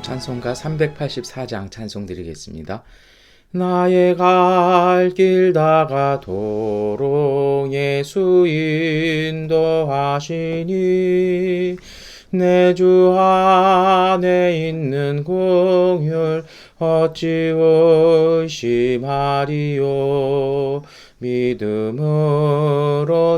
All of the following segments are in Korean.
찬송가 384장 찬송 드리겠습니다. 나의 갈 길 다가도록 예수 인도하시니 내 주 안에 있는 공율 어찌 의심하리요. 믿음으로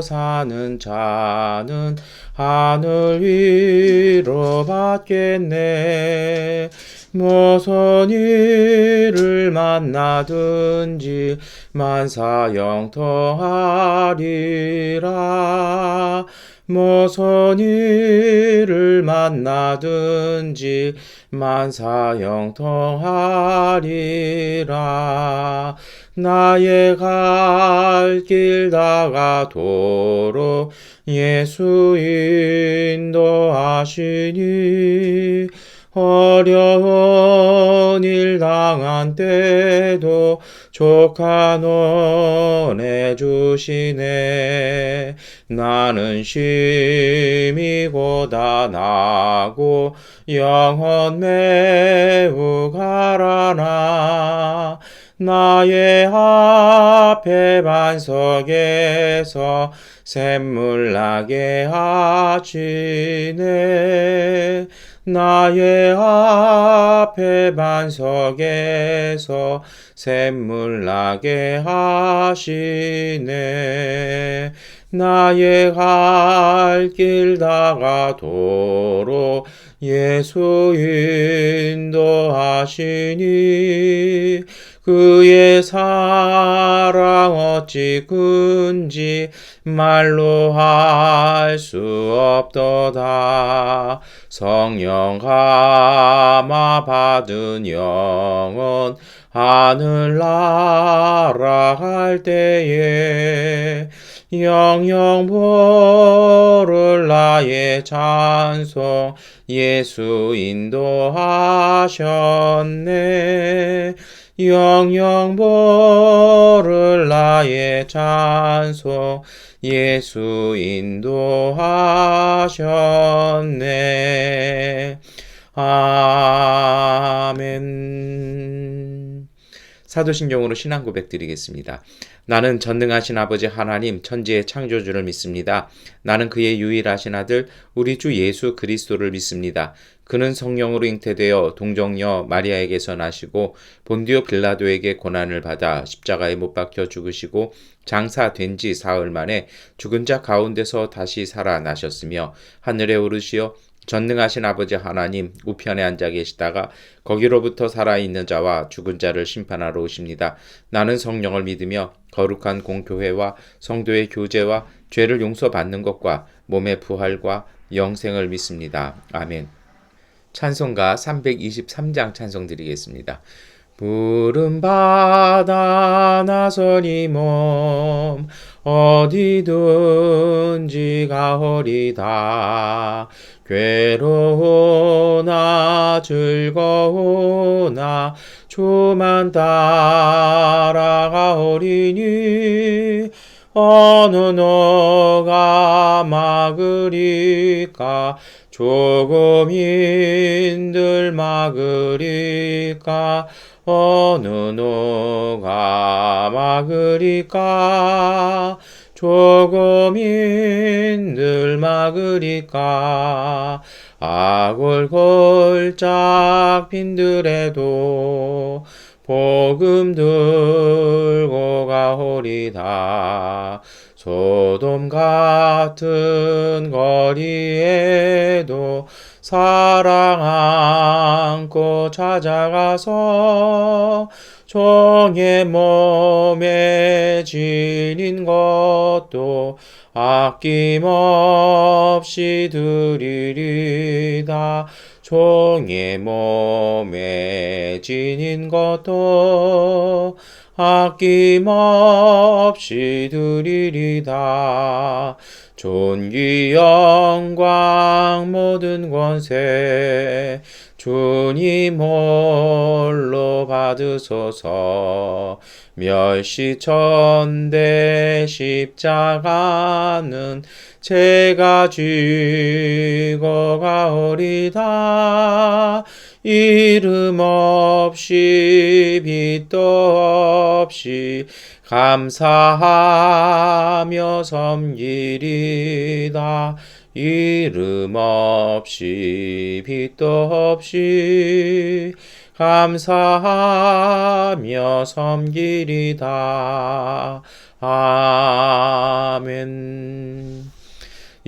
사는 자는 하늘 위로 받겠네. 무슨 일을 만나든지 만사형통하리라. 무슨 일을 만나든지 만사형통하리라. 나의 갈 길 다가도록 예수 인도하시니 어려운 일 당한 때도 족한 은혜 주시네. 나는 심히 고단하고 영혼 매우 가라나. 나의 앞에 반석에서 샘물 나게 하시네. 나의 앞에 반석에서 샘물 나게 하시네. 나의 갈 길 다가도록 예수 인도하시니 그의 사랑 어찌 큰지 말로 할 수 없도다. 성령 감화 받은 영혼 하늘 날아갈 때에 영영 부를 나의 찬송 예수 인도하셨네. 영영 부를 나의 찬송 예수 인도하셨네. 아멘. 사도신경으로 신앙 고백 드리겠습니다. 나는 전능하신 아버지 하나님 천지의 창조주를 믿습니다. 나는 그의 유일하신 아들 우리 주 예수 그리스도를 믿습니다. 그는 성령으로 잉태되어 동정녀 마리아에게서 나시고 본디오 빌라도에게 고난을 받아 십자가에 못 박혀 죽으시고 장사된 지 사흘 만에 죽은 자 가운데서 다시 살아나셨으며 하늘에 오르시어 전능하신 아버지 하나님 우편에 앉아 계시다가 거기로부터 살아있는 자와 죽은 자를 심판하러 오십니다. 나는 성령을 믿으며 거룩한 공교회와 성도의 교제와 죄를 용서받는 것과 몸의 부활과 영생을 믿습니다. 아멘. 찬송가 323장 찬송 드리겠습니다. 푸른 바다 나서니 몸 어디든지 가오리다. 괴로우나 즐거우나 주만 따라가오리니 어느 너가 막으리까. 조금 힘들 막으리까. 어느 너가 막으리까. 조금 힘들 막으리까. 악을 골짝 빈들에도 복음 들고 가오리다. 소돔 같은 거리에도 사랑 안고 찾아가서 종의 몸에 지닌 것도 아낌없이 드리리다. 종의 몸에 지닌 것도 아낌없이 드리리다. 존귀 영광 모든 권세 주님 홀로 받으소서. 멸시천대 십자가는 제가 지고 가오리다. 이름 없이 빛도 없이 감사하며 섬기리다. 이름 없이 빛도 없이 감사하며 섬기리다. 아멘.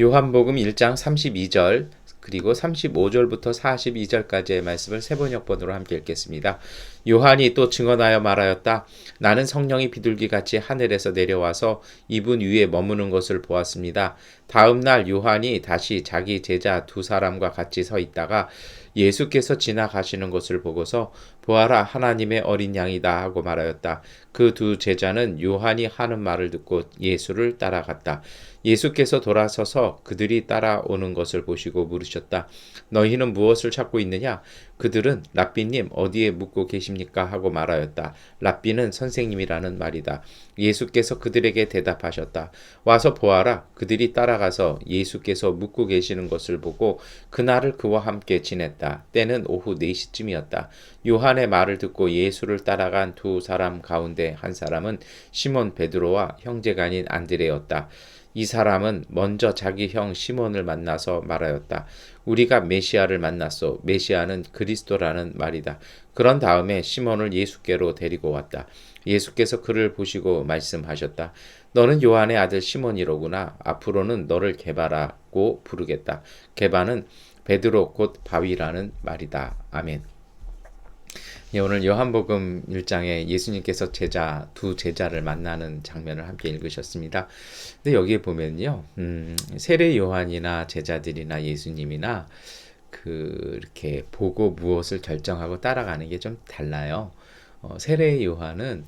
요한복음 1장 32절 그리고 35절부터 42절까지의 말씀을 세 번역본으로 함께 읽겠습니다. 요한이 또 증언하여 말하였다. 나는 성령이 비둘기같이 하늘에서 내려와서 이분 위에 머무는 것을 보았습니다. 다음 날 요한이 다시 자기 제자 두 사람과 같이 서 있다가 예수께서 지나가시는 것을 보고서 보아라 하나님의 어린 양이다 하고 말하였다. 그 두 제자는 요한이 하는 말을 듣고 예수를 따라갔다. 예수께서 돌아서서 그들이 따라오는 것을 보시고 물으셨다. 너희는 무엇을 찾고 있느냐? 그들은 랍비님 어디에 묵고 계십니까? 하고 말하였다. 랍비는 선생님이라는 말이다. 예수께서 그들에게 대답하셨다. 와서 보아라. 그들이 따라가서 예수께서 묵고 계시는 것을 보고 그날을 그와 함께 지냈다. 때는 오후 4시쯤이었다. 요한의 말을 듣고 예수를 따라간 두 사람 가운데 한 사람은 시몬 베드로와 형제가 아닌 안드레였다. 이 사람은 먼저 자기 형 시몬을 만나서 말하였다. 우리가 메시아를 만났소. 메시아는 그리스도라는 말이다. 그런 다음에 시몬을 예수께로 데리고 왔다. 예수께서 그를 보시고 말씀하셨다. 너는 요한의 아들 시몬이로구나. 앞으로는 너를 게바라고 부르겠다. 게바는 베드로 곧 바위라는 말이다. 아멘. 오늘 요한복음 1장에 예수님께서 두 제자를 만나는 장면을 함께 읽으셨습니다. 근데 여기에 보면요, 세례 요한이나 제자들이나 예수님이나 이렇게 보고 무엇을 결정하고 따라가는 게 좀 달라요. 세례 요한은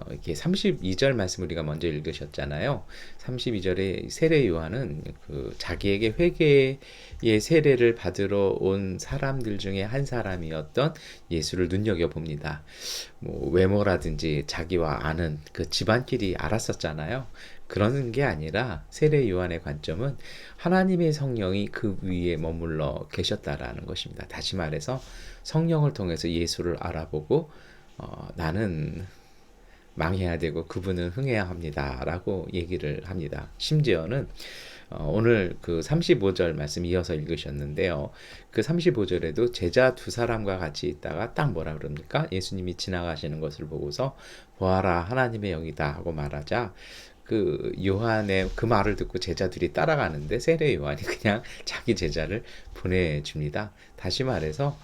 이렇게 32절 말씀 우리가 먼저 읽으셨잖아요. 32절에 세례 요한은 자기에게 회개의 세례를 받으러 온 사람들 중에 한 사람이었던 예수를 눈여겨봅니다. 외모라든지 자기와 아는 그 집안끼리 알았었잖아요. 그런 게 아니라 세례 요한의 관점은 하나님의 성령이 그 위에 머물러 계셨다라는 것입니다. 다시 말해서 성령을 통해서 예수를 알아보고 나는 망해야 되고 그분은 흥해야 합니다 라고 얘기를 합니다. 심지어는 오늘 35절 말씀 이어서 읽으셨는데요. 그 35절에도 제자 두 사람과 같이 있다가 딱 뭐라 그럽니까? 예수님이 지나가시는 것을 보고서 보아라 하나님의 영이다 하고 말하자 요한의 그 말을 듣고 제자들이 따라가는데 세례 요한이 그냥 자기 제자를 보내줍니다. 다시 말해서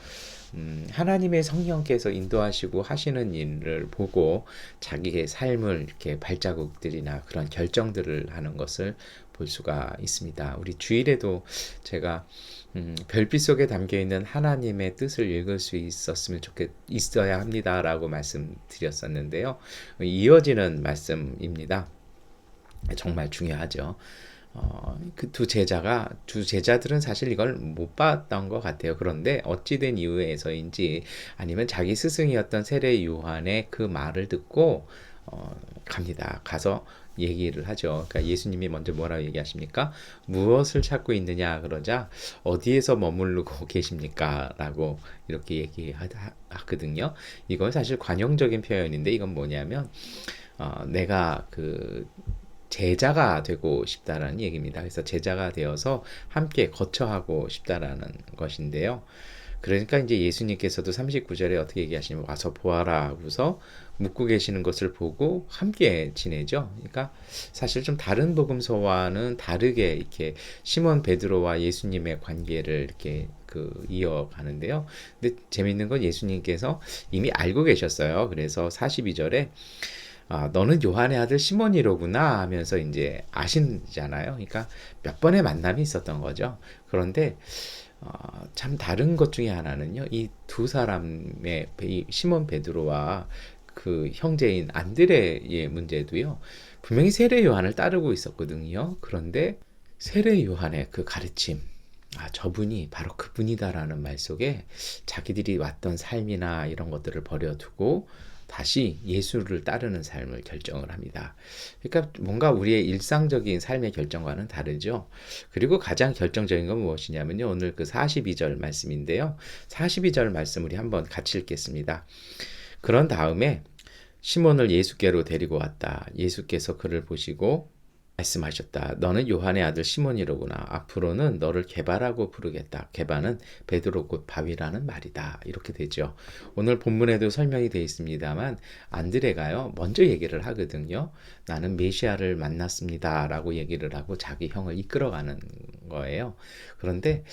하나님의 성령께서 인도하시고 하시는 일을 보고 자기의 삶을 이렇게 발자국들이나 그런 결정들을 하는 것을 볼 수가 있습니다. 우리 주일에도 제가 별빛 속에 담겨 있는 하나님의 뜻을 읽을 수 있어야 합니다라고 말씀드렸었는데요. 이어지는 말씀입니다. 정말 중요하죠. 그 두 제자들은 사실 이걸 못 봤던 것 같아요. 그런데 어찌된 이유에서인지 아니면 자기 스승이었던 세례 요한의 그 말을 듣고 갑니다. 가서 얘기를 하죠. 그러니까 예수님이 먼저 뭐라고 얘기하십니까? 무엇을 찾고 있느냐 그러자 어디에서 머무르고 계십니까? 라고 이렇게 얘기하거든요. 이건 사실 관용적인 표현인데 이건 뭐냐면 내가 제자가 되고 싶다라는 얘기입니다. 그래서 제자가 되어서 함께 거처하고 싶다라는 것인데요. 그러니까 이제 예수님께서도 39절에 어떻게 얘기하시냐면 와서 보아라 하고서 묵고 계시는 것을 보고 함께 지내죠. 그러니까 사실 좀 다른 복음서와는 다르게 이렇게 시몬 베드로와 예수님의 관계를 이렇게 이어가는데요. 근데 재밌는 건 예수님께서 이미 알고 계셨어요. 그래서 42절에 너는 요한의 아들 시몬이로구나 하면서 이제 아시잖아요. 그러니까 몇 번의 만남이 있었던 거죠. 그런데 참 다른 것 중에 하나는요. 이 두 사람의 이 시몬 베드로와 그 형제인 안드레의 문제도요. 분명히 세례 요한을 따르고 있었거든요. 그런데 세례 요한의 그 가르침, 저분이 바로 그분이다라는 말 속에 자기들이 왔던 삶이나 이런 것들을 버려두고 다시 예수를 따르는 삶을 결정을 합니다. 그러니까 뭔가 우리의 일상적인 삶의 결정과는 다르죠. 그리고 가장 결정적인 건 무엇이냐면요. 오늘 그 42절 말씀인데요. 42절 말씀 우리 한번 같이 읽겠습니다. 그런 다음에 시몬을 예수께로 데리고 왔다. 예수께서 그를 보시고 말씀하셨다. 너는 요한의 아들 시몬이로구나. 앞으로는 너를 게바라고 부르겠다. 게바는 베드로 곧 바위라는 말이다. 이렇게 되죠. 오늘 본문에도 설명이 되어 있습니다만 안드레가요. 먼저 얘기를 하거든요. 나는 메시아를 만났습니다. 라고 얘기를 하고 자기 형을 이끌어가는 거예요. 그런데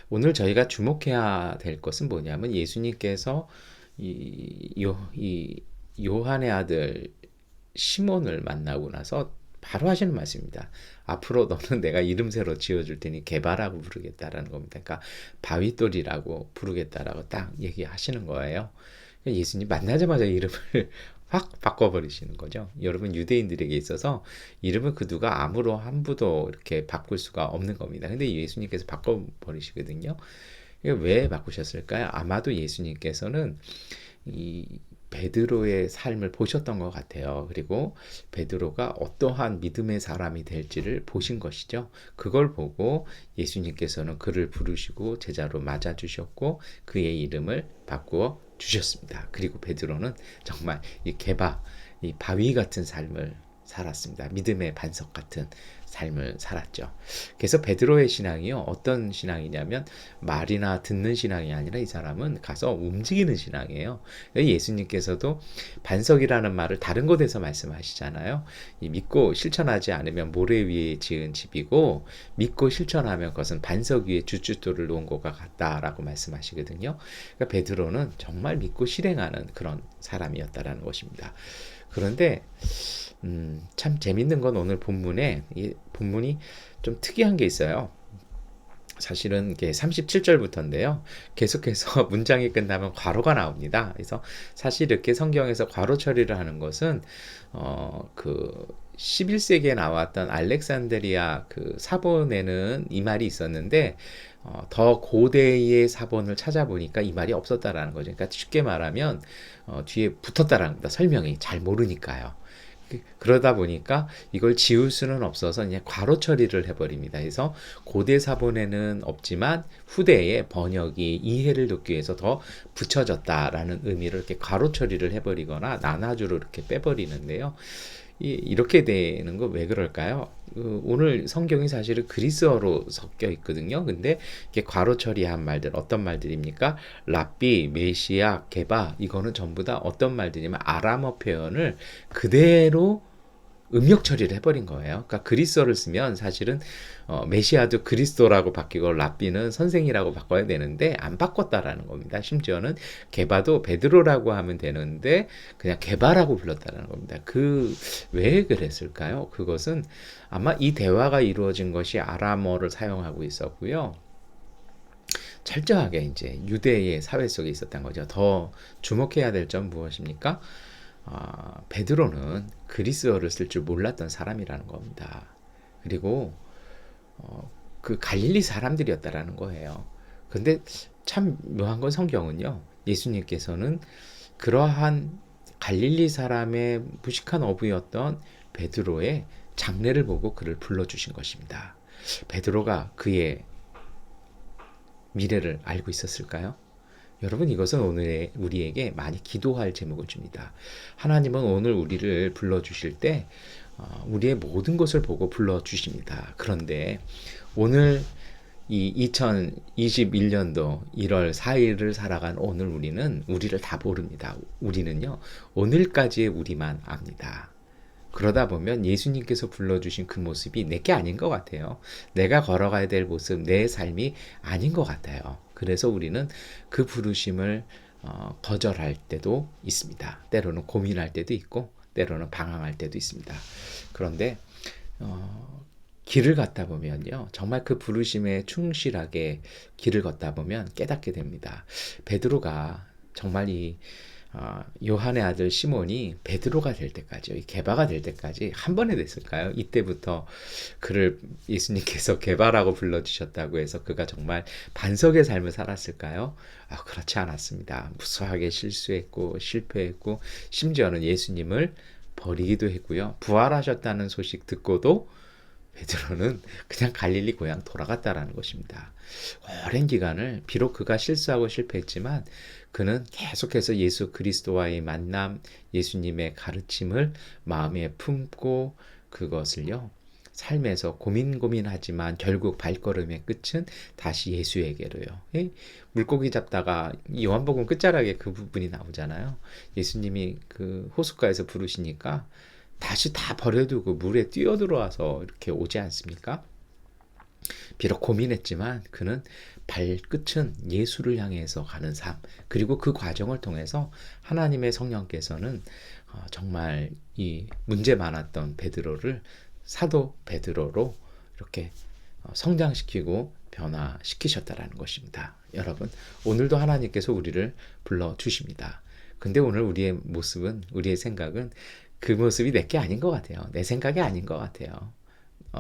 오늘 저희가 주목해야 될 것은 뭐냐면 예수님께서 이 요한의 아들 시몬을 만나고 나서 바로 하시는 말씀입니다. 앞으로 너는 내가 이름 새로 지어줄 테니 게바라고 부르겠다라는 겁니다. 그러니까 바위돌이라고 부르겠다라고 딱 얘기하시는 거예요. 예수님 만나자마자 이름을 확 바꿔버리시는 거죠. 여러분 유대인들에게 있어서 이름을 그 누가 아무로 함부도 이렇게 바꿀 수가 없는 겁니다. 근데 예수님께서 바꿔버리시거든요. 왜 바꾸셨을까요? 아마도 예수님께서는 이 베드로의 삶을 보셨던 것 같아요. 그리고 베드로가 어떠한 믿음의 사람이 될지를 보신 것이죠. 그걸 보고 예수님께서는 그를 부르시고 제자로 맞아주셨고 그의 이름을 바꾸어 주셨습니다. 그리고 베드로는 정말 이 게바, 이 바위 같은 삶을 살았습니다. 믿음의 반석 같은 삶을 살았죠. 그래서 베드로의 신앙이요. 어떤 신앙이냐면 말이나 듣는 신앙이 아니라 이 사람은 가서 움직이는 신앙이에요. 예수님께서도 반석이라는 말을 다른 곳에서 말씀하시잖아요. 이 믿고 실천하지 않으면 모래 위에 지은 집이고 믿고 실천하면 그것은 반석 위에 주춧돌을 놓은 것과 같다라고 말씀하시거든요. 그러니까 베드로는 정말 믿고 실행하는 그런 사람이었다라는 것입니다. 그런데 참 재밌는 건 오늘 본문에 이 본문이 좀 특이한 게 있어요. 사실은 이게 37절부터인데요. 계속해서 문장이 끝나면 괄호가 나옵니다. 그래서 사실 이렇게 성경에서 괄호 처리를 하는 것은 그 11세기에 나왔던 알렉산드리아 그 사본에는 이 말이 있었는데 더 고대의 사본을 찾아보니까 이 말이 없었다라는 거죠. 그러니까 쉽게 말하면 뒤에 붙었다라는 겁니다. 설명이 잘 모르니까요. 그러다 보니까 이걸 지울 수는 없어서 그냥 괄호 처리를 해버립니다. 그래서 고대 사본에는 없지만 후대에 번역이 이해를 돕기 위해서 더 붙여졌다라는 의미를 이렇게 괄호 처리를 해버리거나 나눠주로 이렇게 빼버리는데요. 이렇게 되는 거 왜 그럴까요? 오늘 성경이 사실은 그리스어로 섞여 있거든요. 근데 이게 괄호 처리한 말들 어떤 말들입니까? 랍비, 메시아, 게바 이거는 전부 다 어떤 말들이냐면 아람어 표현을 그대로 음력 처리를 해버린 거예요. 그러니까 그리스어를 쓰면 사실은 메시아도 그리스도라고 바뀌고 랍비는 선생이라고 바꿔야 되는데 안 바꿨다라는 겁니다. 심지어는 게바도 베드로라고 하면 되는데 그냥 게바라고 불렀다는 겁니다. 왜 그랬을까요? 그것은 아마 이 대화가 이루어진 것이 아람어를 사용하고 있었고요. 철저하게 이제 유대의 사회 속에 있었던 거죠. 더 주목해야 될 점 무엇입니까? 베드로는 그리스어를 쓸 줄 몰랐던 사람이라는 겁니다. 그리고 그 갈릴리 사람들이었다라는 거예요. 근데 참 묘한 건 성경은요. 예수님께서는 그러한 갈릴리 사람의 무식한 어부였던 베드로의 장래를 보고 그를 불러주신 것입니다. 베드로가 그의 미래를 알고 있었을까요? 여러분 이것은 오늘 우리에게 많이 기도할 제목을 줍니다. 하나님은 오늘 우리를 불러주실 때 우리의 모든 것을 보고 불러주십니다. 그런데 오늘 이 2021년도 1월 4일을 살아간 오늘 우리를 다 모릅니다. 우리는요 오늘까지의 우리만 압니다. 그러다 보면 예수님께서 불러주신 그 모습이 내게 아닌 것 같아요. 내가 걸어가야 될 모습, 내 삶이 아닌 것 같아요. 그래서 우리는 그 부르심을 거절할 때도 있습니다. 때로는 고민할 때도 있고 때로는 방황할 때도 있습니다. 그런데 길을 걷다 보면요. 정말 그 부르심에 충실하게 길을 걷다 보면 깨닫게 됩니다. 베드로가 정말 이 요한의 아들 시몬이 베드로가 될 때까지요. 게바가 될 때까지 한 번에 됐을까요? 이때부터 그를 예수님께서 게바라고 불러주셨다고 해서 그가 정말 반석의 삶을 살았을까요? 그렇지 않았습니다. 무수하게 실수했고 실패했고 심지어는 예수님을 버리기도 했고요. 부활하셨다는 소식 듣고도 베드로는 그냥 갈릴리 고향 돌아갔다라는 것입니다. 오랜 기간을 비록 그가 실수하고 실패했지만 그는 계속해서 예수 그리스도와의 만남, 예수님의 가르침을 마음에 품고 그것을요, 삶에서 고민하지만 결국 발걸음의 끝은 다시 예수에게로요. 물고기 잡다가 요한복음 끝자락에 그 부분이 나오잖아요. 예수님이 그 호숫가에서 부르시니까 다시 다 버려두고 물에 뛰어들어와서 이렇게 오지 않습니까? 비록 고민했지만 그는 발끝은 예수를 향해서 가는 삶, 그리고 그 과정을 통해서 하나님의 성령께서는 정말 이 문제 많았던 베드로를 사도 베드로로 이렇게 성장시키고 변화시키셨다라는 것입니다. 여러분, 오늘도 하나님께서 우리를 불러주십니다. 근데 오늘 우리의 모습은, 우리의 생각은 그 모습이 내게 아닌 것 같아요. 내 생각이 아닌 것 같아요.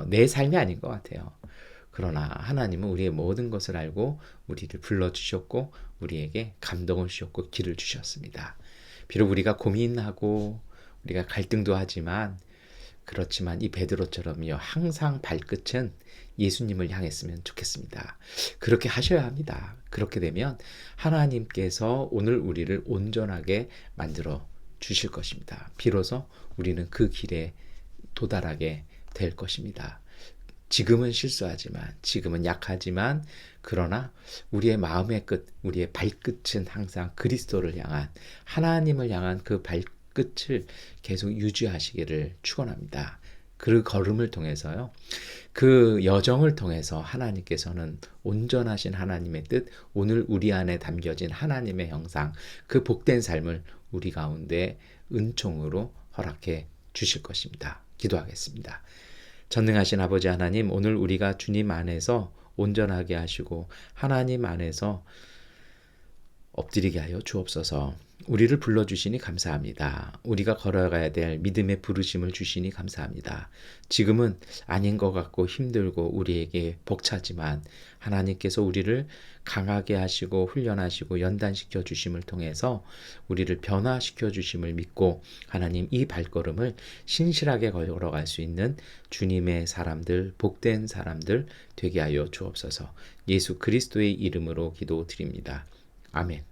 내 삶이 아닌 것 같아요. 그러나 하나님은 우리의 모든 것을 알고 우리를 불러주셨고 우리에게 감동을 주셨고 길을 주셨습니다. 비록 우리가 고민하고 우리가 갈등도 하지만, 그렇지만 이 베드로처럼요, 항상 발끝은 예수님을 향했으면 좋겠습니다. 그렇게 하셔야 합니다. 그렇게 되면 하나님께서 오늘 우리를 온전하게 만들어 주실 것입니다. 비로소 우리는 그 길에 도달하게 될 것입니다. 지금은 실수하지만, 지금은 약하지만, 그러나 우리의 마음의 끝, 우리의 발끝은 항상 그리스도를 향한, 하나님을 향한 그 발끝을 계속 유지하시기를 축원합니다. 그 걸음을 통해서요, 그 여정을 통해서 하나님께서는 온전하신 하나님의 뜻, 오늘 우리 안에 담겨진 하나님의 형상, 그 복된 삶을 우리 가운데 은총으로 허락해 주실 것입니다. 기도하겠습니다. 전능하신 아버지 하나님, 오늘 우리가 주님 안에서 온전하게 하시고 하나님 안에서 엎드리게 하여 주옵소서. 우리를 불러주시니 감사합니다. 우리가 걸어가야 될 믿음의 부르심을 주시니 감사합니다. 지금은 아닌 것 같고 힘들고 우리에게 벅차지만 하나님께서 우리를 강하게 하시고 훈련하시고 연단시켜 주심을 통해서 우리를 변화시켜 주심을 믿고, 하나님 이 발걸음을 신실하게 걸어갈 수 있는 주님의 사람들, 복된 사람들 되게 하여 주옵소서. 예수 그리스도의 이름으로 기도드립니다. 아멘.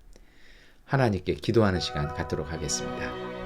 하나님께 기도하는 시간 갖도록 하겠습니다.